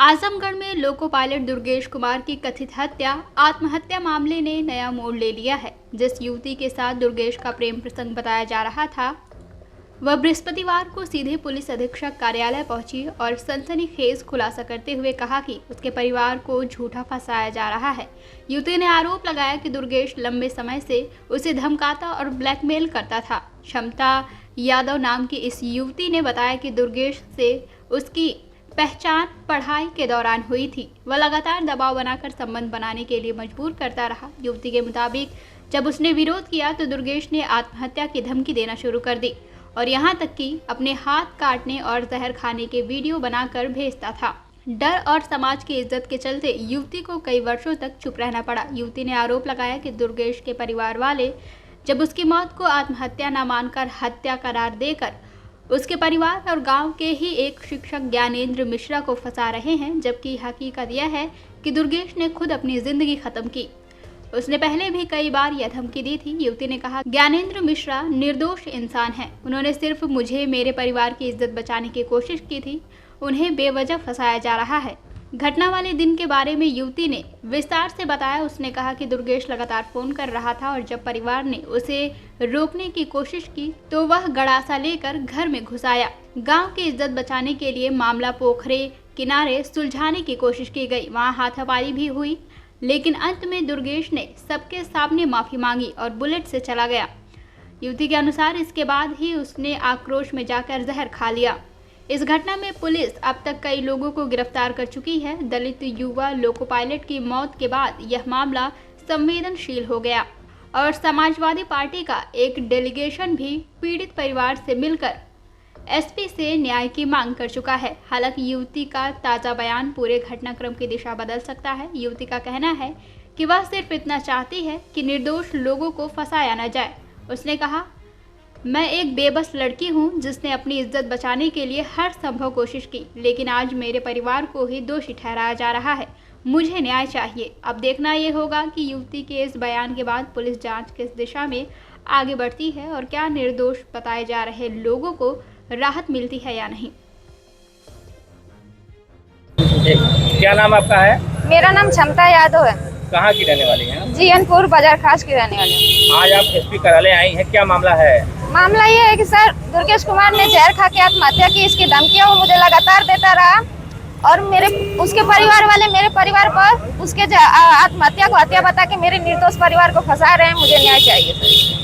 आजमगढ़ में loco pilot Durgesh Kumar की कथित हत्या आत्महत्या मामले ने नया मोड़ ले लिया है। जिस युवती के साथ दुर्गेश का प्रेम प्रसंग बताया जा रहा था, वह बृहस्पतिवार को सीधे पुलिस अधीक्षक कार्यालय पहुंची और सनसनीखेज खुलासा करते हुए कहा कि उसके परिवार को झूठा फंसाया जा रहा है। युवती ने आरोप लगाया कि दुर्गेश लंबे समय से उसे धमकाता और ब्लैकमेल करता था। क्षमता यादव नाम की इस युवती ने बताया कि दुर्गेश से उसकी पहचान पढ़ाई के दौरान हुई थी। वह लगातार दबाव बनाकर संबंध बनाने के लिए मजबूर करता रहा। युवती के मुताबिक जब उसने विरोध किया तो दुर्गेश ने आत्महत्या की धमकी देना शुरू कर दी और यहां तक कि अपने हाथ काटने और जहर खाने के वीडियो बनाकर भेजता था। डर और समाज की इज्जत के चलते युवती को कई वर्षों तक चुप रहना पड़ा। युवती ने आरोप लगाया कि दुर्गेश के परिवार वाले जब उसकी मौत को आत्महत्या न मानकर हत्या करार देकर उसके परिवार और गांव के ही एक शिक्षक ज्ञानेंद्र मिश्रा को फंसा रहे हैं, जबकि हकीकत यह है कि दुर्गेश ने खुद अपनी जिंदगी खत्म की। उसने पहले भी कई बार यह धमकी दी थी। युवती ने कहा, ज्ञानेंद्र मिश्रा निर्दोष इंसान है। उन्होंने सिर्फ मुझे मेरे परिवार की इज्जत बचाने की कोशिश की थी। उन्हें बेवजह फंसाया जा रहा है। घटना वाले दिन के बारे में युवती ने विस्तार से बताया। उसने कहा कि दुर्गेश लगातार फोन कर रहा था और जब परिवार ने उसे रोकने की कोशिश की तो वह गड़ासा लेकर घर में घुस आया। गांव की इज्जत बचाने के लिए मामला पोखरे किनारे सुलझाने की कोशिश की गई। वहां हाथापाई भी हुई, लेकिन अंत में दुर्गेश ने सबके सामने माफी मांगी और बुलेट से चला गया। युवती के अनुसार इसके बाद ही उसने आक्रोश में जाकर जहर खा लिया। इस घटना में पुलिस अब तक कई लोगों को गिरफ्तार कर चुकी है। दलित युवा लोको पायलट की मौत के बाद यह मामला संवेदनशील हो गया और समाजवादी पार्टी का एक डेलीगेशन भी पीड़ित परिवार से मिलकर एसपी से न्याय की मांग कर चुका है। हालांकि युवती का ताज़ा बयान पूरे घटनाक्रम की दिशा बदल सकता है। युवती का कहना है कि वह सिर्फ इतना चाहती है कि निर्दोष लोगों को फंसाया न जाए। उसने कहा, मैं एक बेबस लड़की हूं जिसने अपनी इज्जत बचाने के लिए हर संभव कोशिश की, लेकिन आज मेरे परिवार को ही दोषी ठहराया जा रहा है। मुझे न्याय चाहिए। अब देखना ये होगा कि युवती के इस बयान के बाद पुलिस जांच किस दिशा में आगे बढ़ती है और क्या निर्दोष बताए जा रहे लोगों को राहत मिलती है या नहीं। क्या नाम आपका है? मेरा नाम क्षमता यादव है। कहाँ की रहने वाली हैं? जीएनपुर बाजार खास की रहने वाली हूँ। आज आप एसपी कार्यालय आई हैं, क्या मामला है? मामला ये है कि सर दुर्गेश कुमार ने जहर खा के आत्महत्या की। इसकी धमकियाँ वो मुझे लगातार देता रहा और उसके परिवार वाले मेरे परिवार पर उसके आत्महत्या को हत्या बता के मेरे निर्दोष परिवार को फंसा रहे हैं। मुझे न्याय चाहिए सर।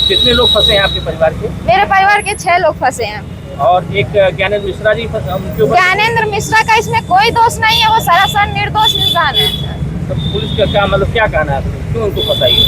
कितने लोग फंसे हैं आपके परिवार के? मेरे परिवार के 6 लोग फंसे हैं और एक ज्ञानेंद्र मिश्रा जी ज्ञानेंद्र मिश्रा का इसमें कोई दोष नहीं है। वो सरासर निर्दोष इंसान है। तो पुलिस का क्या मतलब क्या कहना है, क्यों उनको फंसाई है?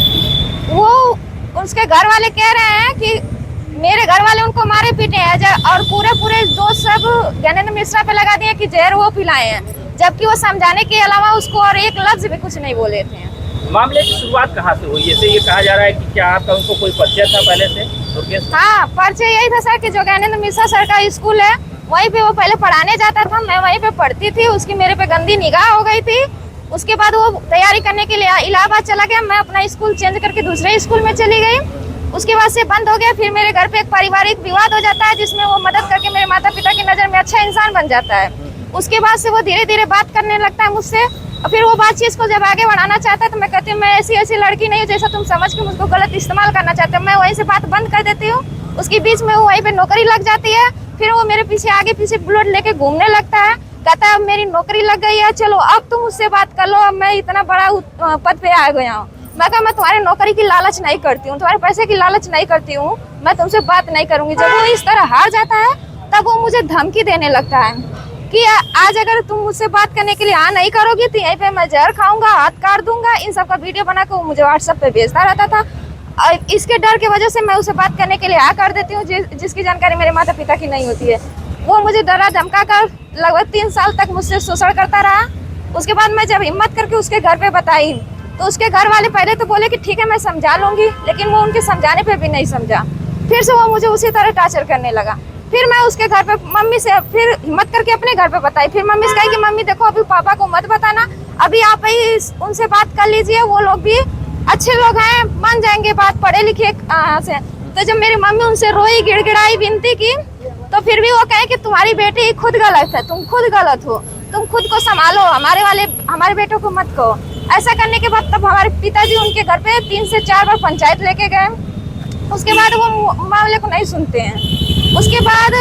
वो उसके घर वाले कह रहे हैं कि मेरे घर वाले उनको मारे पीटे हैं और पूरे दोष सब ज्ञानेंद्र मिश्रा पे लगा दिए कि जहर वो पिलाए हैं, जबकि वो समझाने के अलावा उसको और एक लफ्ज भी कुछ नहीं बोले थे। मामले की शुरुआत कहाँ से हुई? जैसे ये कहा जा रहा है कि क्या आपका उनको कोई परिचय था पहले से? हाँ, परिचय यही था सर कि जो ज्ञानेंद्र मिश्रा सर का स्कूल है वहीं पे वो पहले पढ़ाने जाता था। मैं वहीं पे पढ़ती थी। उसकी मेरे पे गंदी निगाह हो गई थी। उसके बाद वो तैयारी करने के लिए इलाहाबाद चला गया। मैं अपना स्कूल चेंज करके दूसरे स्कूल में चली गई। उसके बाद से बंद हो गया। फिर मेरे घर पे एक पारिवारिक विवाद हो जाता है जिसमें वो मदद करके मेरे माता पिता की नज़र में अच्छा इंसान बन जाता है। उसके बाद से वो धीरे धीरे बात करने लगता है मुझसे और फिर वो बातचीत को जब आगे बढ़ाना चाहता है तो मैं कहती हूँ मैं ऐसी लड़की नहीं हूँ जैसा तुम समझ के मुझको गलत इस्तेमाल करना चाहते हो। मैं वहीं से बात बंद कर देती हूँ। उसके बीच में वो वहीं पे नौकरी लग जाती है। फिर वो मेरे पीछे आगे पीछे बुलेट लेके घूमने लगता है। कहता है अब मेरी नौकरी लग गई है, चलो अब तुम मुझसे बात कर लो, अब मैं इतना बड़ा पद पे आ गया हूँ। मैं कहा मैं तुम्हारी नौकरी की लालच नहीं करती हूँ, तुम्हारे पैसे की लालच नहीं करती हूँ, मैं तुमसे बात नहीं करूंगी। जब वो इस तरह हार जाता है तब वो मुझे धमकी देने लगता है कि आज अगर तुम मुझसे बात करने के लिए हाँ नहीं करोगी तो यहीं पे मैं जहर खाऊंगा, हाथ काट दूंगा। इन सब का वीडियो बना के वो मुझे व्हाट्सएप पे भेजता रहता था। और इसके डर की वजह से मैं उसे बात करने के लिए हाँ कर देती हूँ जिसकी जानकारी मेरे माता पिता की नहीं होती है। वो मुझे डरा धमका कर लगभग 3 साल तक मुझसे शोषण करता रहा। उसके बाद मैं जब हिम्मत करके उसके घर पे बताई तो उसके घर वाले पहले तो बोले कि ठीक है मैं समझा लूंगी, लेकिन वो उनके समझाने पे भी नहीं समझा। फिर से वो मुझे उसी तरह टॉर्चर करने लगा। फिर मैं उसके घर पे मम्मी से फिर हिम्मत करके अपने घर पे बताई। फिर मम्मी से कही कि मम्मी देखो अभी पापा को मत बताना, अभी आप ही उनसे बात कर लीजिए, वो लोग भी अच्छे लोग हैं, मान जाएंगे बात, पढ़े लिखे से। तो जब मेरी मम्मी उनसे रोई गिड़गिड़ाई विनती की तो फिर भी वो कहे कि तुम्हारी बेटी खुद गलत है, तुम खुद गलत हो। तुम खुद को संभालो, हमारे बेटों को मत कहो। ऐसा करने के बाद तब हमारे पिताजी उनके घर पे 3 से 4 बार पंचायत लेके गए। उसके बाद वो मामले को नहीं सुनते हैं। उसके बाद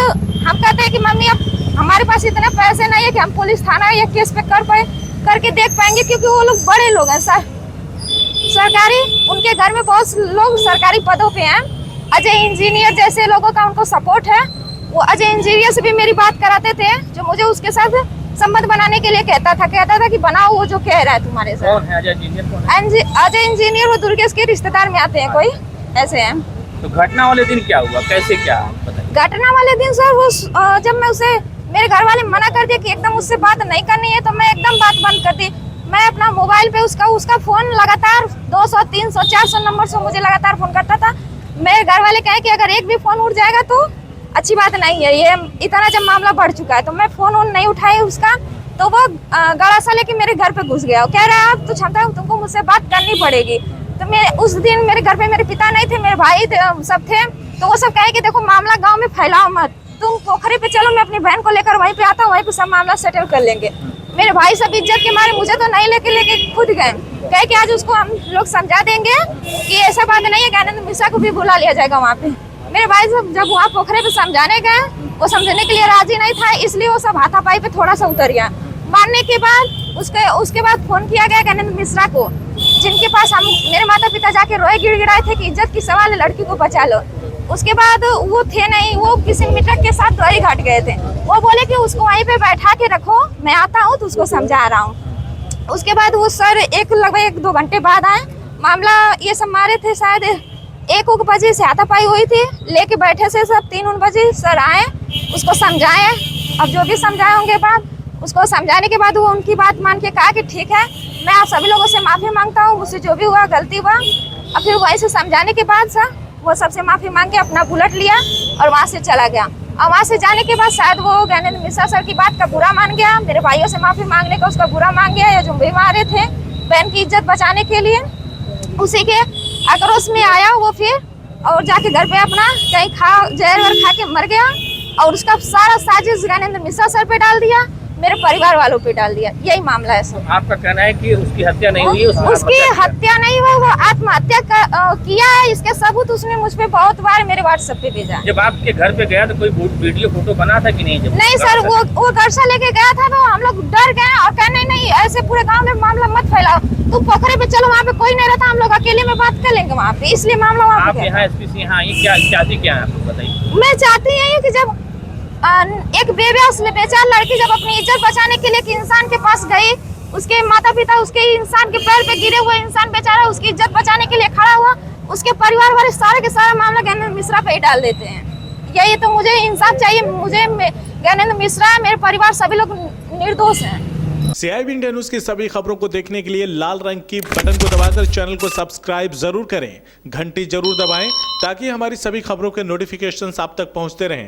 हम कहते हैं कि मम्मी अब हमारे पास इतने पैसे नहीं है कि हम पुलिस थाना या केस पे करके देख पाएंगे, क्योंकि वो लोग बड़े लोग हैं सरकारी, उनके घर में बहुत लोग सरकारी पदों पे हैं। अजय इंजीनियर जैसे लोगों का उनको सपोर्ट है। वो अजय इंजीनियर से भी मेरी बात कराते थे, जो मुझे उसके साथ संबंध बनाने के लिए कहता था कि बनाओ वो जो कह रहा है तुम्हारे साथ। कौन है अजय इंजीनियर? कौन है अजय इंजीनियर? वो दुर्गेश के रिश्तेदार में आते हैं, कोई ऐसे हैं। तो घटना वाले दिन क्या हुआ, कैसे क्या बताइए? घटना वाले दिन सर वो जब मैं उसे, मेरे घर वाले मना कर दिया कि एकदम उससे बात नहीं करनी है, तो मैं एकदम बात बंद कर दी। मैं अपना मोबाइल पे उसका फोन लगातार 200, 300, 400 नंबर से मुझे लगातार फोन करता था। मेरे घर वाले कहे कि अगर एक भी फोन उठ जाएगा तो अच्छी बात नहीं है। ये इतना जब मामला बढ़ चुका है, तो मैं फोन नहीं उठाई उसका, तो वो गड़ासा लेके मेरे घर पे घुस गया। कह रहा है अब तो क्षमता है, तुमको मुझसे बात करनी पड़ेगी। तो मैं उस दिन मेरे घर पे मेरे पिता नहीं थे, मेरे भाई सब थे। तो वो सब कहे कि देखो मामला गांव में फैलाओ मत, तुम पोखरे पे चलो, मैं अपनी बहन को लेकर वहीं पे आता हूँ, वहीं पे सब मामला सेटल कर लेंगे। मेरे भाई सब इज्जत के मारे मुझे तो नहीं लेके खुद गए, कहे कि आज उसको हम लोग समझा देंगे कि ऐसा बात नहीं है, ज्ञानेंद्र मिश्रा को भी बुला लिया जाएगा वहाँ पे। मेरे भाई सब जब वहाँ पोखरे पे समझाने गए, वो समझने के लिए राजी नहीं था, इसलिए वो सब हाथापाई पे थोड़ा सा उतर गया। मारने के बाद उसके बाद फोन किया गया ज्ञानेंद्र मिश्रा को, जिनके पास हम मेरे माता पिता जाके रोए गिड़गिड़ाए थे कि इज्जत की सवाल है, लड़की को बचा लो। उसके बाद वो थे नहीं, वो किसी मित्र के साथ द्वारी घाट गए थे। वो बोले कि उसको वहीं पे बैठा के रखो, मैं आता हूँ तो उसको समझा रहा हूँ। उसके बाद वो सर लगभग 1-2 घंटे बाद आए। मामला ये सब मारे थे शायद 1 बजे से हाथापाई हुई थी, लेके बैठे से सब 3 बजे सर आए, उसको समझाए। अब जो भी समझाए होंगे बाद, उसको समझाने के बाद वो उनकी बात मान के कहा कि ठीक है, मैं आप सभी लोगों से माफ़ी मांगता हूँ, मुझसे जो भी हुआ गलती हुआ। और फिर वैसे समझाने के बाद सर वो सबसे माफ़ी मांग के अपना बुलेट लिया और वहाँ से चला गया। और वहाँ से जाने के बाद शायद वो ज्ञानेंद्र मिश्रा सर की बात का बुरा मान गया, मेरे भाइयों से माफ़ी मांगने का उसका बुरा मान गया, या जो भी मारे थे बहन की इज्जत बचाने के लिए, उसी के आक्रोश में आया वो फिर, और जाके घर पे अपना कहीं जहर वर खा के मर गया। और उसका सारा साजिश ज्ञानेंद्र मिश्रा सर पे डाल दिया, मेरे परिवार वालों पे डाल दिया। यही मामला है सर। आपका कहना है कि उसकी हत्या नहीं हुई, उसकी हत्या नहीं हुई, वो आत्महत्या किया है। इसके सबूत उसने मुझ पे बहुत बार मेरे व्हाट्सएप पे भेजा। जब आपके घर पे गया तो कोई वीडियो फोटो बना था कि नहीं? नहीं सर, वो गड़सा लेके गया था, तो हम लोग डर गए और कहने नहीं ऐसे पूरे गाँव में मामला मत फैलाओ, तुम पोखरे पे चलो, वहाँ पे कोई नहीं रहता, हम लोग अकेले में बात कर लेंगे वहाँ पे, इसलिए मामला वहाँ पे। यहाँ एसपी से यहाँ क्या चाहती क्या है आपको बताइए? मैं चाहती हूँ कि जब एक बेचार लड़की जब अपनी इज्जत बचाने के लिए इंसान के पास गई, उसके माता पिता उसके इंसान के पैर पे गिरे हुए इंसान बेचारा उसकी इज्जत बचाने के लिए खड़ा हुआ, उसके परिवार वाले सारे के सारा मामला ज्ञानेंद्र मिश्रा पे ही डाल देते हैं। यही तो मुझे इंसाफ चाहिए। मुझे ज्ञानेंद्र मिश्रा, मेरे परिवार सभी लोग निर्दोष हैं। CIB इंडिया न्यूज की सभी खबरों को देखने के लिए लाल रंग की बटन को दबाकर चैनल को सब्सक्राइब जरूर करें, घंटी जरूर दबाएं ताकि हमारी सभी खबरों के नोटिफिकेशंस आप तक पहुंचते रहें।